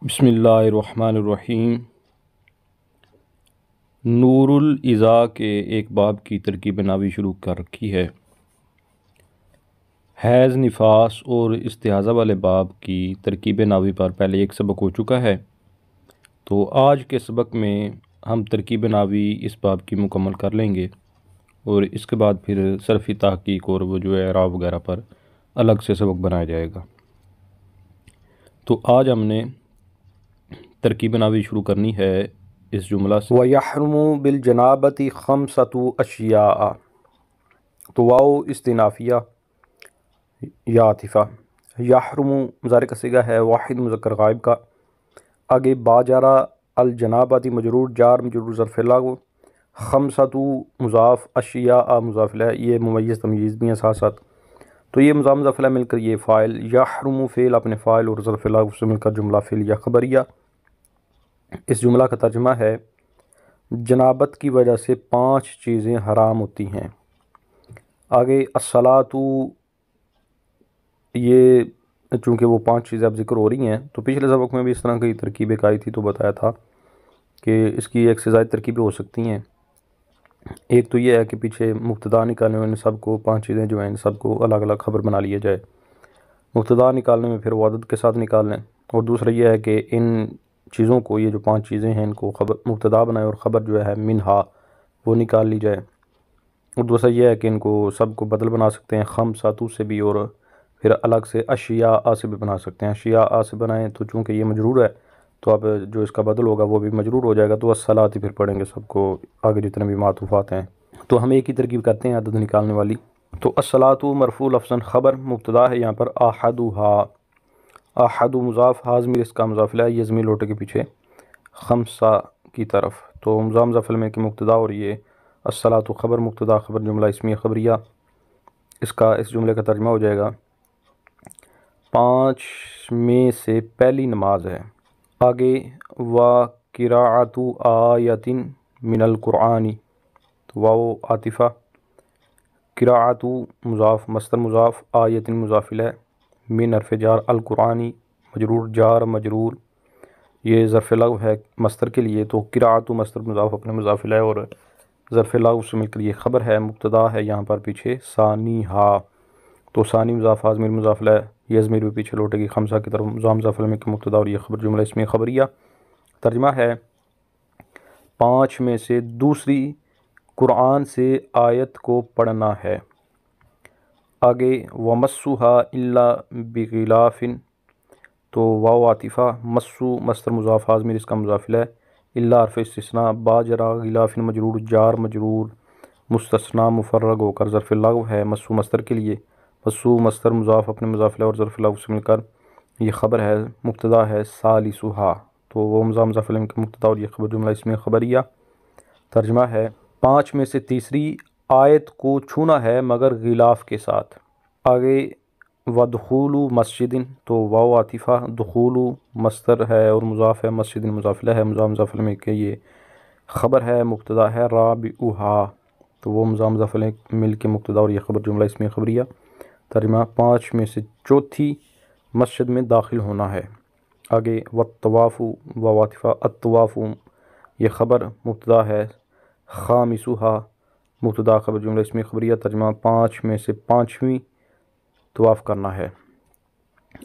بسم اللہ الرحمن الرحیم۔ نور الازا کے ایک باب کی ترکیب ناوی شروع کر رکھی ہے۔ حیض، نفاس اور استحاضہ والے باب کی ترکیب ناوی پر پہلے ایک سبق ہو چکا ہے، تو آج کے سبق میں ہم ترکیب ناوی اس باب کی مکمل کر لیں گے اور اس کے بعد پھر صرفی تحقیق اور وہ جو ہے اعراب وغیرہ پر الگ سے سبق بنایا جائے گا۔ تو آج ہم نے ترکیب ناوی شروع کرنی ہے اس جملہ سے وَيَحْرُمُ بِالْجَنَابَةِ خَمْسَةُ أَشْيَاءَ۔ تو واو استنافیہ یا عاطفہ، یحرم مضارع کا صیغہ ہے واحد مذکر غائب کا، آگے با جارہ، الجنابۃ مجرور، جار مجرور ظرف لغو، خمسۃ مضاف، اشیاء مضاف الیہ، یہ ممیز تمییز بھی ہیں ساتھ ساتھ، تو یہ مضاف مضاف الیہ مل کر یہ فاعل، یحرم فعل اپنے فاعل اور ظرف لغو سے مل کر جملہ فعل یا خبریہ۔ اس جملہ کا ترجمہ ہے جنابت کی وجہ سے 5 چیزیں حرام ہوتی ہیں۔ آگے الصلاۃ، یہ چونکہ وہ 5 چیزیں اب ذکر ہو رہی ہیں، تو پچھلے سبق میں بھی اس طرح کی ترکیب ایک آئی تھی تو بتایا تھا کہ اس کی ایک سے زائد ترکیبیں ہو سکتی ہیں۔ ایک تو یہ ہے کہ پیچھے مبتدا نکالنے میں ان سب کو 5 چیزیں جو ہیں ان سب کو الگ الگ خبر بنا لیا جائے، مبتدا نکالنے میں پھر وہ عدد کے ساتھ نکال لیں، اور دوسرا یہ ہے کہ ان چیزوں کو، یہ جو 5 چیزیں ہیں ان کو خبر مبتدا بنائے اور خبر جو ہے منہا وہ نکال لی جائے، اور دوسرا یہ ہے کہ ان کو سب کو بدل بنا سکتے ہیں خمساتو سے بھی، اور پھر الگ سے اشیاء سے بھی بنا سکتے ہیں۔ اشیاء سے بنائیں تو چونکہ یہ مجرور ہے تو اب جو اس کا بدل ہوگا وہ بھی مجرور ہو جائے گا، تو الصلاۃ پھر پڑھیں گے سب کو آگے جتنے بھی معطوفات ہیں۔ تو ہم ایک ہی ترکیب کرتے ہیں عدد نکالنے والی۔ تو الصلاۃ مرفوع لفظاً خبر، مبتدا ہے یہاں پر احدھا، احد مضاف، ضمیر اس کا مضاف الیہ، یہ ضمیر لوٹے کے پیچھے خمسہ کی طرف، تو مضاف میں کہ مبتدا، اور یہ الصلاۃ خبر، مبتدا خبر جملہ اسمیہ خبریہ، اس جملے کا ترجمہ ہو جائے گا 5 میں سے پہلی نماز ہے۔ آگے وَقِرَاءَةُ آیَةٍ مِّنَ الْقُرْآنِ، تو واو عاطفہ، قراءۃ مضاف، مصدر مضاف، آیۃ مضاف الیہ، من حرف جار، القرآنی مجرور، جار مجرور، یہ ظرف لغو ہے مصدر کے لیے، تو قراءۃ مصدر مضاف اپنے مضاف الیہ اور ظرف لغو سے مل کر یہ خبر ہے، مبتدا ہے یہاں پر پیچھے ثانیھا، تو ثانی مضاف، ضمیر مضاف الیہ، یہ ضمیر بھی پیچھے لوٹے گی خمسہ کی طرف، مضاف مضاف الیہ کے مبتدا اور یہ خبر جملہ اسمیہ خبریہ۔ ترجمہ ہے 5 میں سے دوسری قرآن سے آیت کو پڑھنا ہے۔ آگے وَمَسُّھا إِلَّا بِغِلَافٍ، تو واو عاطفہ، مسو مصدر مضاف، ضمیر اس کا مضاف الیہ، الا حرف استثناء، با جرا، غلاف مجرور، جار مجرور، مستثنیٰ مفرغ ہو کر ظرف لغو ہے مسو مصدر کے لیے، مسو مصدر مضاف اپنے مضاف الیہ اور ظرف لغو سے مل کر یہ خبر ہے، مبتدا ہے ثالثھا، تو وہ مضاف الیہ کے مبتدا اور یہ خبر جملہ اسمیہ خبریہ۔ ترجمہ ہے 5 میں سے تیسری آیت کو چھونا ہے مگر غلاف کے ساتھ۔ آگے وَدُخُولُ مَسْجِدٍ، تو واو عاطفہ، دخول مصدر ہے اور مضاف ہے، مسجد مضاف الیہ ہے، مضاف الیہ میں کہ یہ خبر ہے، مبتدا ہے رابعھا، تو وہ مضاف الیہ مل کے مبتدا اور یہ خبر جملہ اسمیہ خبریہ۔ ترجمہ 5 میں سے چوتھی مسجد میں داخل ہونا ہے۔ آگے والطواف، واو عاطفہ، الطواف یہ خبر، مبتدا ہے خامسھا، مبتدا خبر جملہ اسمیہ خبریہ۔ ترجمہ 5 میں سے 5ویں طواف کرنا ہے۔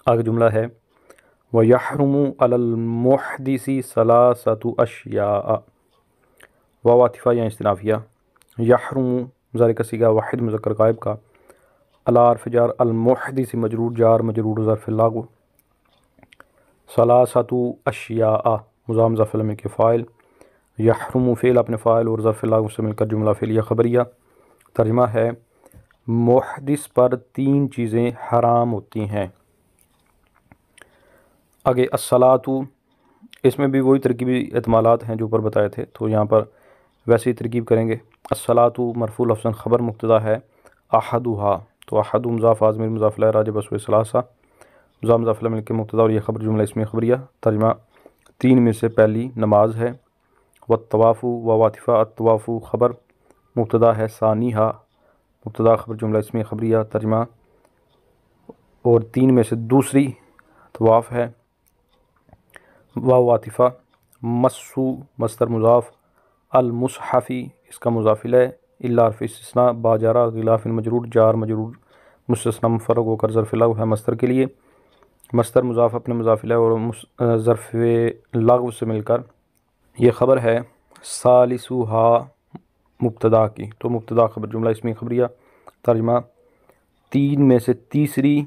آگے جملہ ہے وَيَحْرُمُ عَلَى الْمُحْدِثِ ثَلَاثَةُ أَشْيَاءَ، واو عاطفہ یا استنافیہ، یحرم مضارع کا صیغہ واحد مذکر غائب کا، علی حرف جار، المحدث مجرور، جار مجرور ظرف لغو، ثلاثۃ اشیاء مضاف الیہ کے فاعل، یحرم فعل اپنے فاعل اور ظرف لغو سے مل کر جملہ فعلیہ خبریہ۔ ترجمہ ہے محدث پر 3 چیزیں حرام ہوتی ہیں۔ آگے الصلاۃ، اس میں بھی وہی ترکیبی احتمالات ہیں جو اوپر بتائے تھے، تو یہاں پر ویسے ہی ترکیب کریں گے۔ الصلاۃ مرفوع لفظاً خبر، مبتدا ہے احدھا، تو احد مضاف، ضمیر مضاف الیہ، راجع بسوئے ثلاثہ، مضاف الیہ مل کے مبتدا اور یہ خبر جملہ اسمیہ خبریہ۔ ترجمہ 3 میں سے پہلی نماز ہے۔ والطواف، واو عاطفہ، الطواف خبر، مبتدا ہے ثانیھا، مبتدا خبر جملہ اسمیہ خبریہ۔ ترجمہ اور 3 میں سے دوسری طواف ہے۔ واو عاطفہ، مسو مصدر مضاف، المصحفی اس کا مضاف الیہ، الا حرف استثناء، باجارہ غلاف مجرور، جار مجرور مستثنی مفرغ ہو کر ظرف لغو ہے مصدر کے لیے، مصدر مضاف اپنے مضاف الیہ اور ظرف لغو سے مل کر یہ خبر ہے ثالثھا مبتدا کی، تو مبتدا خبر جملہ اسمی خبریہ۔ ترجمہ، تین میں سے تیسری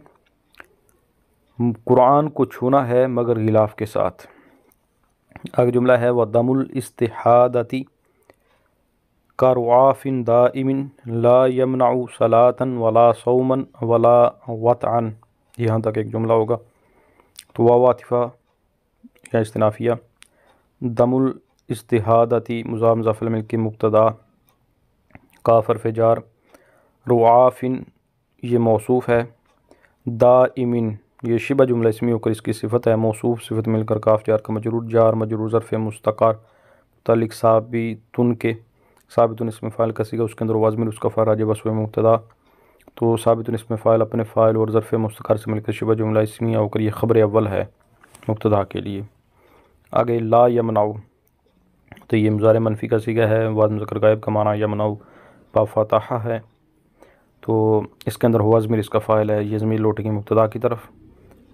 قرآن کو چھونا ہے مگر غلاف کے ساتھ۔ آگے جملہ ہے وَدَمُ الْإِسْتِحَادَةِ كَرُعَافٍ دَائِمٍ لَا يَمْنَعُ صَلَاةً وَلَا صَوْمًا وَلَا وَطْعًا، یہاں تک ایک جملہ ہوگا۔ تو واو عاطفہ یا استنافیہ، دم الاستحادتی مضاف مضاف الیہ کے مبتدا، کاف حرف جار، رعافن یہ موصوف ہے، دائمن یہ شبہ جملہ اسمی ہو کر اس کی صفت ہے، موصوف صفت مل کر کاف جار کا مجرور، جار مجرور ظرف مستقر متعلق ثابتن کے، ثابتن اسم فاعل کا صیغہ اس کے اندر وازمر اس کا فعل راجع بسو مبتدا، تو ثابتن اسم فاعل اپنے فاعل اور ظرف مستقر سے مل کر شبہ جملہ اسمیہ ہو کر یہ خبر اول ہے مبتدا کے لیے۔ آگے لا یمنع، تو یہ مضارع منفی کا صیغہ ہے، واحد مذکر غائب کا معنی یمنع با فتحہ ہے، تو اس کے اندر ہوا ضمیر اس کا فاعل ہے، یہ ضمیر لوٹے گی مبتدا کی طرف۔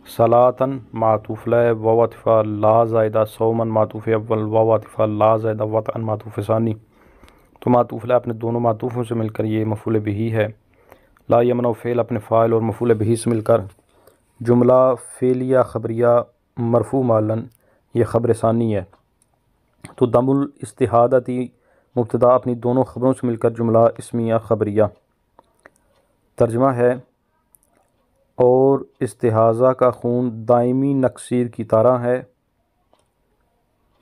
صلاۃً معطوف لا واو عاطفہ لا زائدہ، صومًا معطوف اول واو عاطفہ لا زائدہ، وطئًا معطوف ثانی، تو معطوف لا اپنے دونوں معطوفوں سے مل کر یہ مفعول بہ ہے، لا یمنع فعل اپنے فاعل اور مفعول بہ سے مل کر جملہ فعلیہ خبریہ مرفوع معلن یہ خبر ثانی ہے، تو دم الاستحادتی مبتدا اپنی دونوں خبروں سے مل کر جملہ اسمیہ خبریہ۔ ترجمہ ہے اور استحاضہ کا خون دائمی نقصیر کی طرح ہے،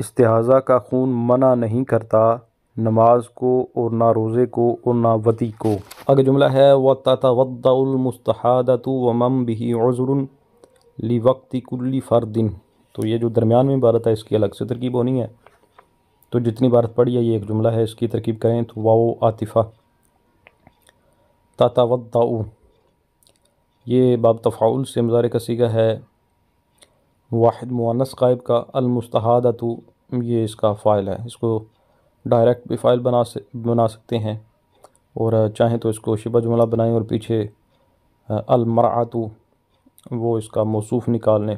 استحاضہ کا خون منع نہیں کرتا نماز کو اور نہ روزے کو اور نہ وطی کو۔ آگے جملہ ہے وَتَتَوَضَّأُ الْمُسْتَحَاضَةُ وَمَن بِهِ عُذْرٌ لِوَقْتِ كُلِّ فَرْدٍ، تو یہ جو درمیان میں عبارت ہے اس کی الگ سے ترکیب ہونی ہے، تو جتنی عبارت پڑھی ہے یہ ایک جملہ ہے، اس کی ترکیب کریں تو واو عاطفہ تتوضأ یہ باب تفاعل سے مضارع کا صیغہ ہے، واحد مؤنث غائب کا، المستحاضۃ یہ اس کا فاعل ہے، اس کو ڈائریکٹ بھی فاعل بنا سکتے ہیں اور چاہیں تو اس کو شبہ جملہ بنائیں اور پیچھے المرأۃ وہ اس کا موصوف نکال لیں،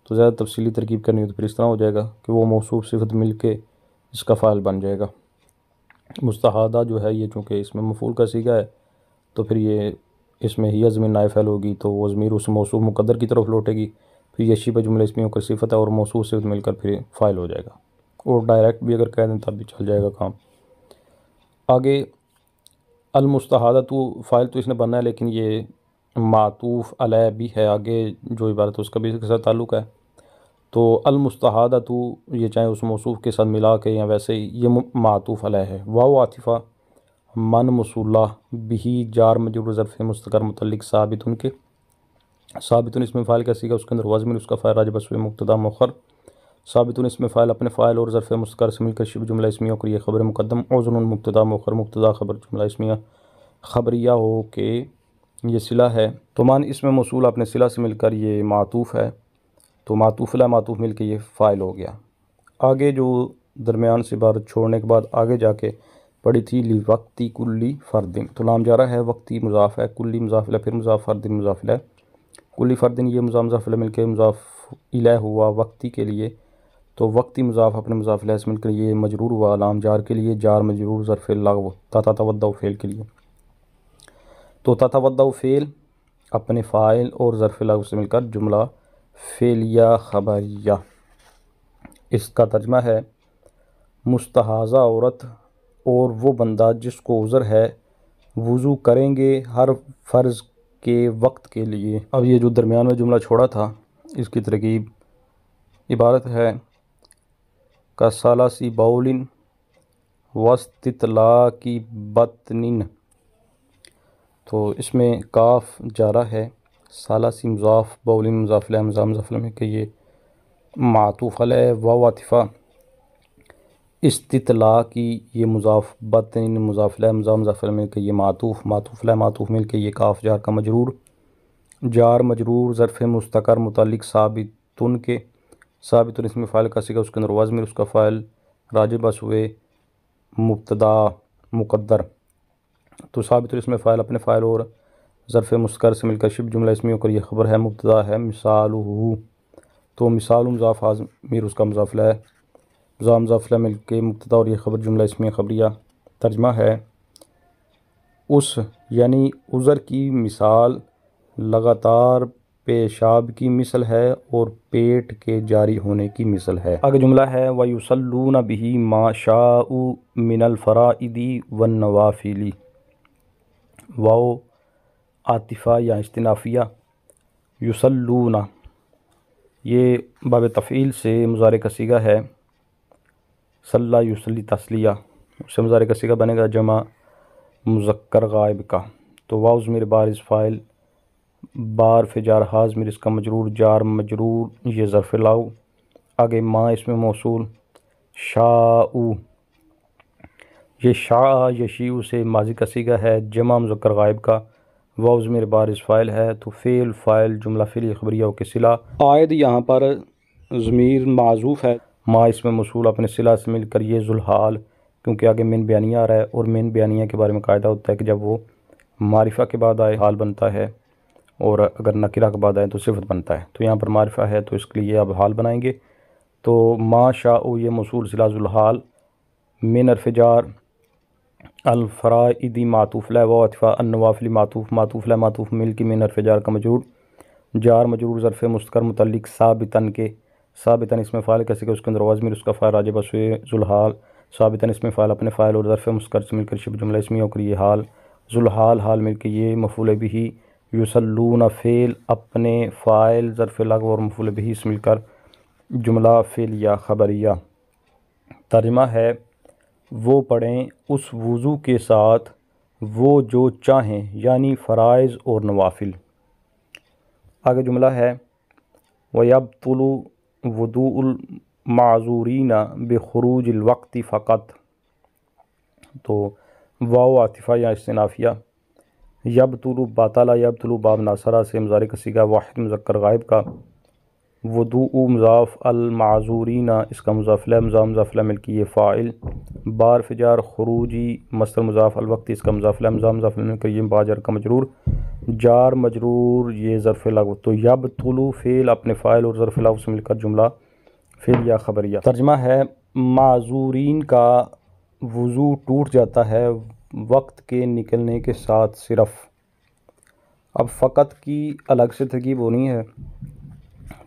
تو زیادہ تفصیلی ترکیب کرنی ہو تو پھر اس طرح ہو جائے گا کہ وہ موصوف صفت مل کے اس کا فاعل بن جائے گا۔ مستحاضہ جو ہے یہ چونکہ اس میں مفعول کا صیغہ ہے تو پھر یہ اس میں ہی ضمیر نائب فاعل ہوگی، تو وہ ضمیر اس موصوف مقدر کی طرف لوٹے گی، پھر یہ شبہ جملہ اسمیہ کا صفت ہے اور موصوف صفت مل کر پھر فاعل ہو جائے گا، اور ڈائریکٹ بھی اگر کہہ دیں تب بھی چل جائے گا کام۔ آگے المستحاضۃ فاعل تو اس نے بننا ہے لیکن یہ معطوف علیہ بھی ہے، آگے جو عبارت ہے اس کا بھی اس کے ساتھ تعلق ہے، تو المستحاضۃ یہ چاہے اس موصوف کے ساتھ ملا کے یا ویسے ہی یہ معطوف علیہ ہے۔ واو عاطفہ من موصولہ بھی جار مجرور ظرف مستقر متعلق ثابتن کے، ثابتن اسم فاعل کا صیغہ اس کے اندر ہوا ضمیر اس کا فاعل راجع بسو مبتدا مؤخر، ثابتن اسم فاعل اپنے فاعل اور ظرف مستقر سے مل کر شبہ جملہ اسمیہ اور یہ خبر مقدم، عذر مبتدا مؤخر مبتدا خبر جملہ اسمیہ خبریہ ہو کہ یہ صلہ ہے، تو من اسم موصول اپنے صلہ سے مل کر یہ معطوف ہے، تو معطوف لا معطوف مل کے یہ فاعل ہو گیا۔ آگے جو درمیان سے عبارت چھوڑنے کے بعد آگے جا کے پڑھی تھی لِوَقْتِ كُلِّ فَرْدٍ، تو لام جارہ ہے، وقتی مضاف ہے، کلی مضاف الیہ، پھر مضاف فردٍ مضاف الیہ، کلی فردٍ یہ مضاف الیہ مل کے مضاف الیہ ہوا وقتی کے لیے، تو وقتی مضاف اپنے مضاف الیہ سے مل کر یہ مجرور ہوا لام جار کے لیے، جار مجرور ظرف لغو تتوضأ فعل کے لیے، تو تتوضأ فعل اپنے فاعل اور ظرف لغو سے مل کر جملہ فعلیہ خبریہ۔ اس کا ترجمہ ہے مستحاضہ عورت اور وہ بندہ جس کو عذر ہے وضو کریں گے ہر فرض کے وقت کے لیے۔ اب یہ جو درمیان میں جملہ چھوڑا تھا اس کی ترکیب عبارت ہے کثلاث بول واستطلاق بطن، تو اس میں کاف جارہ ہے، ثلاث مضاف بول مضاف الیہ مضاف الیہ کہ یہ معطوف علیہ، واو عاطفہ استطلاع کی یہ مضاف، بطن مضاف الیہ مضاف الیہ کہ یہ معطوف علیہ معطوف مل کے یہ کاف جار کا مجرور، جار مجرور ظرف مستقر متعلق ثابتن کے، ثابت الاسم فاعل کا سیگا اس کے اندر واو ضمیر اس کا فاعل راجع بس ہوئے مبتدا مقدر، تو ثابت الاسم فاعل اپنے فاعل اور ظرف مستقر سے مل کر شبہ جملہ اسمی ہو کر یہ خبر ہے، مبتدا ہے مثالہ، تو مثال مضاف ضمیر اس کا مضاف الیہ ہے، مضاف الیہ مل کے مبتدا اور یہ خبر جملہ اسمی خبریہ۔ ترجمہ ہے اس یعنی عذر کی مثال لگاتار پیشاب کی مثل ہے اور پیٹ کے جاری ہونے کی مثل ہے۔ آگے جملہ ہے وَيُصَلُّونَ بِهِ مَا شَاءُوا مِنَ الْفَرَائِضِ وَالنَّوَافِلِ، واو عاطفہ یا استنافیہ، یصلون یہ باب تفعیل سے مضارع کا صیغہ ہے، صلی یصلی تسلیہ، اس سے مضارع کا صیغہ بنے گا جمع مذکر غائب کا، تو واو ضمیر بارز فاعل، بار فجار ہا ضمیر اس کا مجرور، جار مجرور یہ ظرف لاؤ، آگے ما اسم موصول، شاء یہ شاء یشیء سے ماضی کا صیغہ ہے جمع مذکر غائب کا، واو ضمیر بارز فاعل ہے، تو فعل فاعل جملہ فعلی خبریہ کے صلہ، عائد یہاں پر ضمیر معذوف ہے، ما اسم موصول اپنے صلہ سے مل کر یہ ذوالحال، کیونکہ آگے من بیانیہ آ رہا ہے اور من بیانیہ کے بارے میں قاعدہ ہوتا ہے کہ جب وہ معرفہ کے بعد آئے حال بنتا ہے، اور اگر نکرہ کے بعد آئے تو صفت بنتا ہے، تو یہاں پر معرفہ ہے تو اس کے لیے اب حال بنائیں گے، تو ما شاء یہ موصول صلہ ذوالحال، من حرف جار، الفرائض معطوف له و عطف النوافل معطوف له معطوف مل کی من حرف جار کا مجرور، جار مجرور ظرف مستقر متعلق ثابتاً کے، ثابتاً اسم فاعل کا صیغہ اس کے اندر واو ضمیر اس کا فاعل راجع بس ذوالحال، ثابتاً اسم فاعل اپنے فاعل اور ظرف مستقر سے مل کر شبہ جملہ اسمی ہو کر یہ حال، ذوالحال حال مل کے یہ مفعول بہ، یصلون فعل اپنے فاعل ظرف لغو اور مفعول بہ سے مل کر جملہ فعلیہ خبریہ۔ ترجمہ ہے وہ پڑھیں اس وضو کے ساتھ وہ جو چاہیں، یعنی فرائض اور نوافل۔ آگے جملہ ہے وَيَبْطُلُ وُضُوءُ الْمَعْذُورِينَ بِخُرُوجِ الْوَقْتِ فقط، تو واو عاطفہ یا استنافیہ، یبطلو باطلا یبطلو باب ناصرہ سے مضارع کا صیغہ واحد مذکر غائب کا، وضوء مضاف، المعذورین اس کا مضاف الیہ، مضاف الیہ مل کی یہ فاعل، بار فجار خروجی مصدر مضاف، الوقت اس کا مضاف الیہ، مضاف الیہ مل کر یہ باجر کا مجرور، جار مجرور یہ ظرف لغو، تو یبطلو فعل اپنے فاعل اور ظرف لغو سے مل کر جملہ فعلیہ خبریہ۔ ترجمہ ہے معذورین کا وضو ٹوٹ جاتا ہے وقت کے نکلنے کے ساتھ صرف، اب فقط کی الگ سے ترکیب ہونی ہے،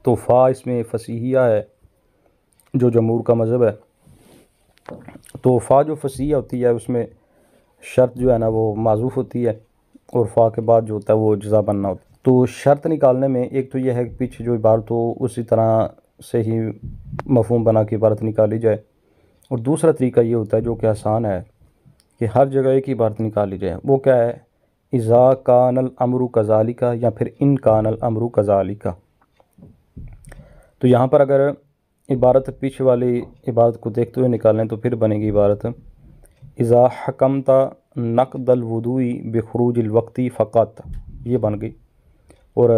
تو فا اس میں فصیحیہ ہے جو جمہور کا مذہب ہے، تو فا جو فصیحیہ ہوتی ہے اس میں شرط جو ہے نا وہ معذوف ہوتی ہے، اور فا کے بعد جو ہوتا ہے وہ جزا بننا ہوتا ہے، تو شرط نکالنے میں ایک تو یہ ہے کہ پیچھے جو عبارت ہو اسی طرح سے ہی مفہوم بنا کے عبارت نکالی جائے، اور دوسرا طریقہ یہ ہوتا ہے جو کہ آسان ہے کہ ہر جگہ ایک ہی عبارت نکالی جائے، وہ کیا ہے اذا کان الامر کذالک یا پھر ان کان الامر کذالک، تو یہاں پر اگر عبارت پیچھے والی عبارت کو دیکھتے ہوئے نکالیں تو پھر بنے گی عبارت اذا حکمت نقض الوضوء بخروج الوقت فقط، یہ بن گئی، اور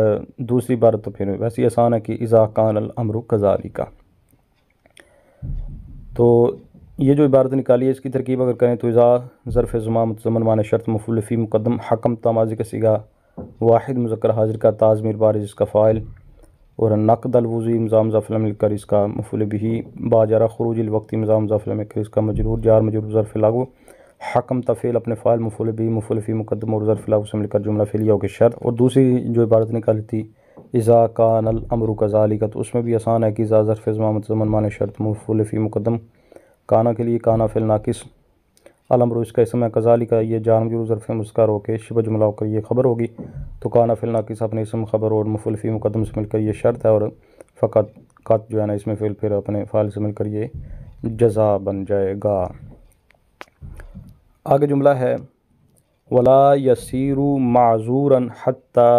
دوسری عبارت تو پھر ویسے آسان ہے کہ اذا کان الامر کذالک، تو یہ جو عبارت نکالی ہے اس کی ترکیب اگر کریں تو اذا ظرف زمان متضمن معنی شرط مفعول فی مقدم، حکمت ماضی کا صیغہ واحد مذکر حاضر کا تا ضمیر بارز اس کا فاعل، اور نقض الوضوء مضاف الیہ مل کر اس کا مفعول بہ، با جارہ خروج الوقت مضاف الیہ مل کر اس کا مجرور، جار مجرور ظرف لغو، حکمت فعل اپنے فاعل مفعول بہ مفعول فی مقدم اور ظرف لغو سے مل کر جملہ فعلیہ کے شرط، اور دوسری جو عبارت نکالی تھی اذا کان الامر کذالک، تو اس میں بھی آسان ہے کہ اذا ظرف زمان متضمن معنی شرط مفعول فی مقدم، کانا کے لیے کانا فعل ناقص، الامر اس کا اسم ہے، کذالک یہ جار مجرور ظرف مذکر ہو کے شبہ جملہ ہو کر یہ خبر ہوگی، تو کانا فعل ناقص اپنے اسم خبر اور مفعول فی مقدم سے مل کر یہ شرط ہے، اور فقط قط جو ہے نا اس میں فعل پھر اپنے فاعل سے مل کر یہ جزا بن جائے گا۔ آگے جملہ ہے ولا یسیر معذورا حتی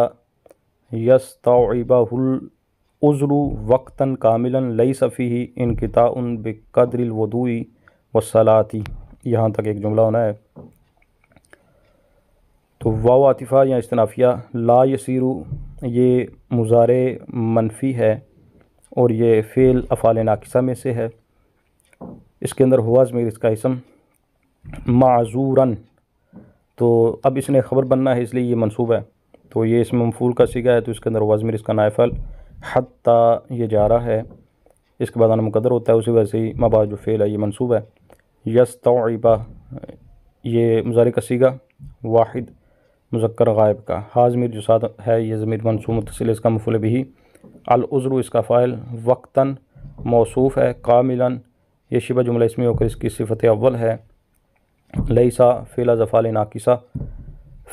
یستوعبہ العذر وقتا کاملا لیس فیہ انقطاع بقدر الوضوء والصلاۃ، یہاں تک ایک جملہ ہونا ہے، تو واو عاطفہ یا استنافیہ، لا یسیرو یہ مضارع منفی ہے اور یہ فعل افعال ناقصہ میں سے ہے۔ اس کے اندر ہوا ضمیر اس کا اسم معذوراً، تو اب اس نے خبر بننا ہے اس لیے یہ منصوب ہے، تو یہ اسم مفعول کا صیغہ ہے، تو اس کے اندر ہوا ضمیر اس کا نائب فاعل، حتی یہ جا رہا ہے، اس کے بعد آنا مقدر ہوتا ہے، اسی وجہ سے ما بعد جو فعل ہے یہ منصوب ہے۔ یستوعب یہ مضارع کا صیغہ واحد مذکر غائب کا، ہا ضمیر جو ساتھ ہے یہ ضمیر منصوب متصل، اس کا مفعول بہ، العذر اس کا فاعل، وقتاً موصوف ہے، کاملاً یہ شبہ جملہ اسمی ہو کر اس کی صفت اول ہے، لیسا فعل از افعال ناقصہ،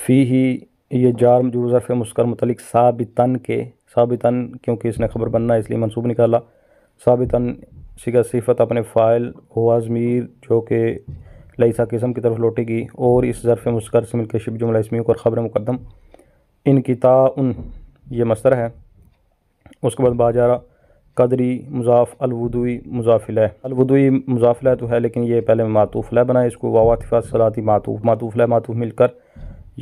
فیہ یہ جار مجرور ظرف مذکر متعلق ثابتاً کے، ثابتاً کیونکہ اس نے خبر بننا ہے اس لیے منصوب نکالا، ثابتاً صیغہ صفت اپنے فاعل ہوا ضمیر جو کہ لیسا کے اسم کی طرف لوٹے گی، اور اس ظرف مذکر سے مل کے شبہ جملہ اسمی اور خبر مقدم، انقطاع یہ مصدر ہے، اس کے بعد باجارہ قدری مضاف، الودوی مضاف الیہ، الودوی مضاف الیہ تو ہے لیکن یہ پہلے معطوف الیہ بنائے، اس کو واو عاطفہ صلاتی معطوف الیہ معطوف مل کر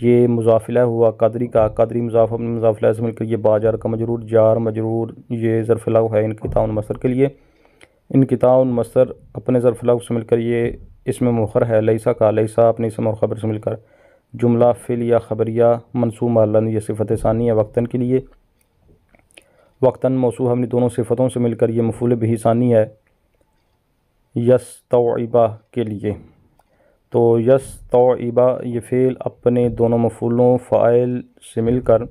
یہ مضاف الیہ ہوا، قدری کا، قدری مضاف اپنے مضاف الیہ سے مل کر یہ باجار کا مجرور، جار مجرور یہ ظرف لغو ہے انقطاع مصدر کے لیے، انقطاع مصدر اپنے ظرف لغو سے مل کر یہ اسم مؤخر ہے، لیسا کا، لیسا اپنے اسم اور خبر سے مل کر جملہ فعل یا خبریہ منصوب معلن یہ صفت ثانیہ وقتاً کے لیے، وقتاً موصوف اپنی دونوں صفتوں سے مل کر یہ مفعول بہ ثانی ہے یستوعبہ کے لیے، تو یستوعبہ یہ فعل اپنے دونوں مفعولوں فاعل سے مل کر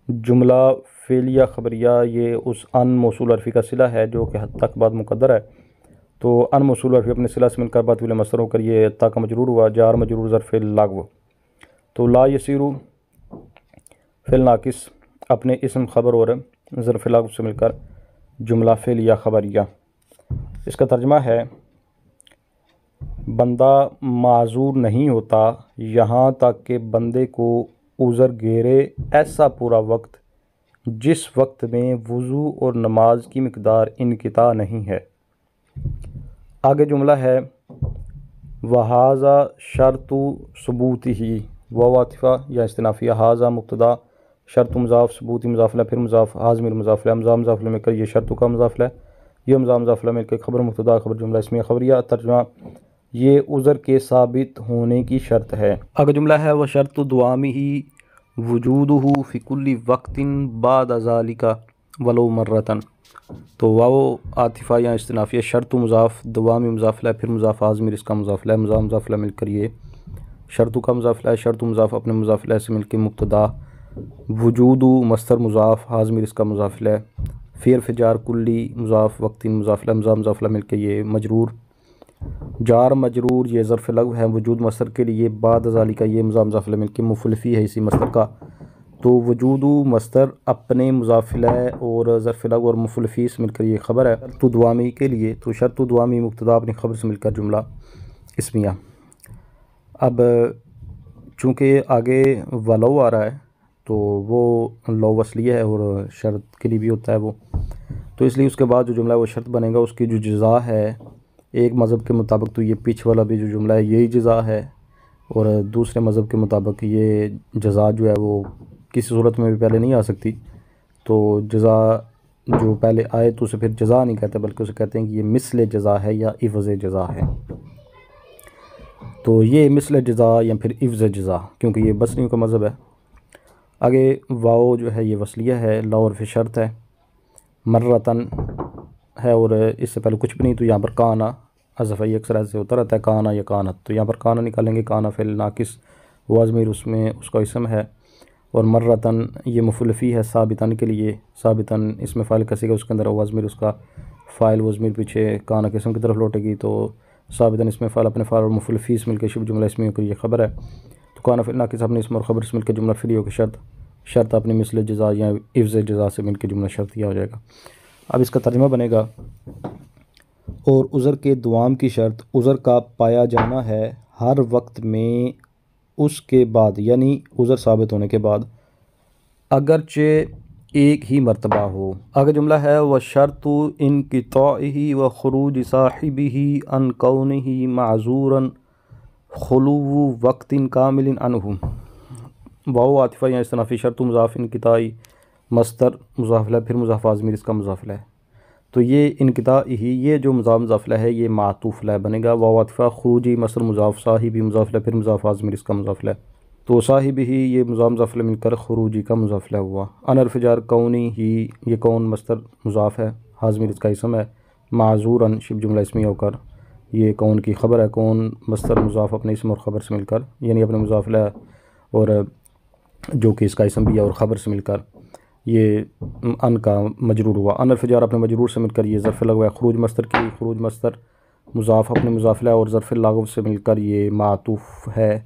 جملہ فعلیہ خبریہ یہ اس ان موصول عرفی کا صلہ ہے جو کہ حتی کے بعد مقدر ہے، تو ان موصول عرفی اپنے صلہ سے مل کر بعد فعل مصدر ہو کر یہ حتی کا مجرور ہوا، جار مجرور ظرف لغو، تو لا یسیرو فعل ناقص اپنے اسم خبر اور ظرف لغو سے مل کر جملہ فعلیہ خبریہ، اس کا ترجمہ ہے بندہ معذور نہیں ہوتا یہاں تک کہ بندے کو عذر گھیرے ایسا پورا وقت جس وقت میں وضو اور نماز کی مقدار انقطاع نہیں ہے۔ آگے جملہ ہے وَهَذَا شرط ثبوتہ، واو عاطفہ یا استنافیہ، ہاذا مبتدا، شرط مضاف، ثبوتی مضاف الیہ، پھر مضاف، ہا ضمیر مضاف الیہ، مضاف مضاف الیہ مل کر یہ شرط کا مضاف الیہ، یہ مضاف الیہ مل کر خبر مبتدا، خبر جملہ اسمیہ خبریہ، ترجمہ یہ عذر کے ثابت ہونے کی شرط ہے۔ آگے جملہ ہے وشرط دوامہ وجودہ فی کل وقت بعد ذالک ولو مرۃ، تو واو عاطفہ یا استنافیہ، شرط مضاف، دوام مضاف الیہ، پھر مضاف، ہا ضمیر اس کا مضاف الیہ، مضاف الیہ مل کر یہ شرط کا مضاف الیہ، شرط مضاف اپنے مضاف الیہ سے مل کے مبتدا، وجود مصدر مضاف، ہا ضمیر اس کا مضاف الیہ، پھر فجار کلی مضاف، وقت مضاف الیہ، مضاف الیہ مل کے یہ مجرور، جار مجرور یہ ظرف لغو ہے وجود مصدر کے لیے، بعد ذالک یہ مضاف الیہ مل کے مفعول فیہ ہے اسی مصدر کا، تو وجود مصدر اپنے مضاف الیہ اور ظرف لغو اور مفعول فیہ سے مل کر یہ خبر ہے شرط دوامی کے لیے، تو شرط دوامی مبتدا اپنی خبر سے مل کر جملہ اسمیہ۔ اب چونکہ آگے ولو آ رہا ہے تو وہ لو وصلیہ ہے اور شرط کے لیے بھی ہوتا ہے وہ، تو اس لیے اس کے بعد جو جملہ ہے وہ شرط بنے گا، اس کی جو جزا ہے ایک مذہب کے مطابق تو یہ پیچھے والا بھی جو جملہ ہے یہی جزا ہے، اور دوسرے مذہب کے مطابق یہ جزا جو ہے وہ کسی صورت میں بھی پہلے نہیں آ سکتی، تو جزا جو پہلے آئے تو اسے پھر جزا نہیں کہتے بلکہ اسے کہتے ہیں کہ یہ مثل جزا ہے یا عوض جزا ہے، تو یہ مثل جزا یا پھر عوض جزا کیونکہ یہ بصریوں کا مذہب ہے۔ آگے واو جو ہے یہ وصلیہ ہے، لا اور پھر شرط ہے، مرتن ہے اور اس سے پہلے کچھ بھی نہیں، تو یہاں پر کانا حذف اکثر ایسے ہوتا رہتا ہے، کانا یا کانت، تو یہاں پر کانا نکالیں گے، کانا فعل ناقص، ہوا ضمیر اس میں اس کا اسم ہے، اور مرتن یہ مفعول فیہ ہے ثابتاً کے لیے، ثابتاً اس میں فاعل کا صیغہ اس کے اندر ہوا ضمیر اس کا فاعل، وہ ضمیر پیچھے کانا کے اسم کی طرف لوٹے گی، تو ثابتاً اس میں فاعل اپنے فاعل اور مفعول فیہ سے مل کے شبہ جملہ اسمی ہو کر یہ خبر ہے، تو کانا فعل ناقص اپنے اسم اور خبر سے مل کے جملہ فعلی ہو کے شرط اپنی مثل جزا یا عوض جزا سے مل کے جملہ شرطیہ ہو جائے گا۔ اب اس کا ترجمہ بنے گا اور عذر کے دوام کی شرط عذر کا پایا جانا ہے ہر وقت میں اس کے بعد، یعنی عذر ثابت ہونے کے بعد اگرچہ ایک ہی مرتبہ ہو۔ آگے جملہ ہے وَشَرْطُ انقطاعہ وخروج صاحبہ عن کونہ معذورا خلو وقت کامل عنہ، واو عاطفہ یا استنافی، شرط مضاف، انقطاعی مصدر مضاف الیہ، پھر مضاف ضمیر اس کا مضاف الیہ، تو یہ انقطاع ہی، یہ جو مضاف مضاف الیہ ہے یہ معطوف الیہ بنے گا۔ واو عاطفہ، خروجی مصدر مضاف، صاحبی مضاف الیہ، پھر مضاف ضمیر اس کا مضاف الیہ، تو صاحبی ہی یہ مضاف مضاف الیہ مل کر خروجی کا مضاف الیہ ہوا۔ ان حرف جر، کونی ہی یہ کون مصدر مضاف ہے، ضمیر اس کا اسم ہے۔ معذورن شبہ جملہ اسمی ہو کر یہ کون کی خبر ہے، کون مصدر مضاف اپنے اسم اور خبر سے مل کر، یعنی اپنے مضاف الیہ اور جو کہ اس کا اسم بھی ہے اور خبر سے مل کر یہ ان کا مجرور ہوا۔ ان حرف جر اپنے مجرور سے مل کر یہ ظرف لغو ہے۔ خروج مصدر کی، خروج مصدر مضاف اپنے مضاف الیہ اور ظرف لغو سے مل کر یہ معطوف ہے۔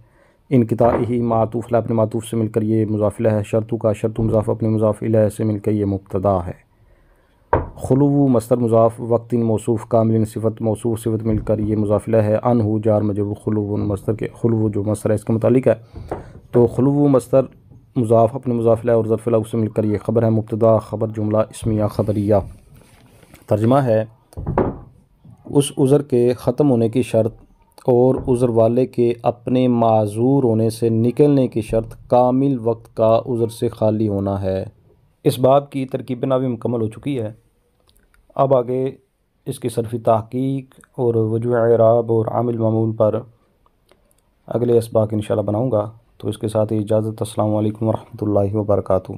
انقطاع ہی معطوف الیہ اپنے معطوف سے مل کر یہ مضاف الیہ ہے۔ شرطو کا، شرط مضاف اپنے مضاف الیہ سے مل کر یہ مبتدا ہے۔ خلو مصدر مضاف، وقت موصوف، کامل صفت موصوف صفت مل کر یہ مضاف الیہ ہے۔ انہو جار مجرور، خلو مصدر کے، خلو جو مصدر ہے اس کے متعلق ہے، تو خلو مصدر مضاف اپنے مضاف الیہ اور ظرف لغو سے مل کر یہ خبر ہے۔ مبتدا خبر جملہ اسمیہ خبریہ۔ ترجمہ ہے، اس عذر کے ختم ہونے کی شرط اور عذر والے کے اپنے معذور ہونے سے نکلنے کی شرط کامل وقت کا عذر سے خالی ہونا ہے۔ اس باب کی ترکیب نحوی مکمل ہو چکی ہے۔ اب آگے اس کی صرفی تحقیق اور وجوہ اعراب اور عامل معمول پر اگلے اسباق انشاءاللہ بناؤں گا۔ تو اس کے ساتھ ہی اجازت۔ السلام علیکم ورحمۃ اللہ وبرکاتہ۔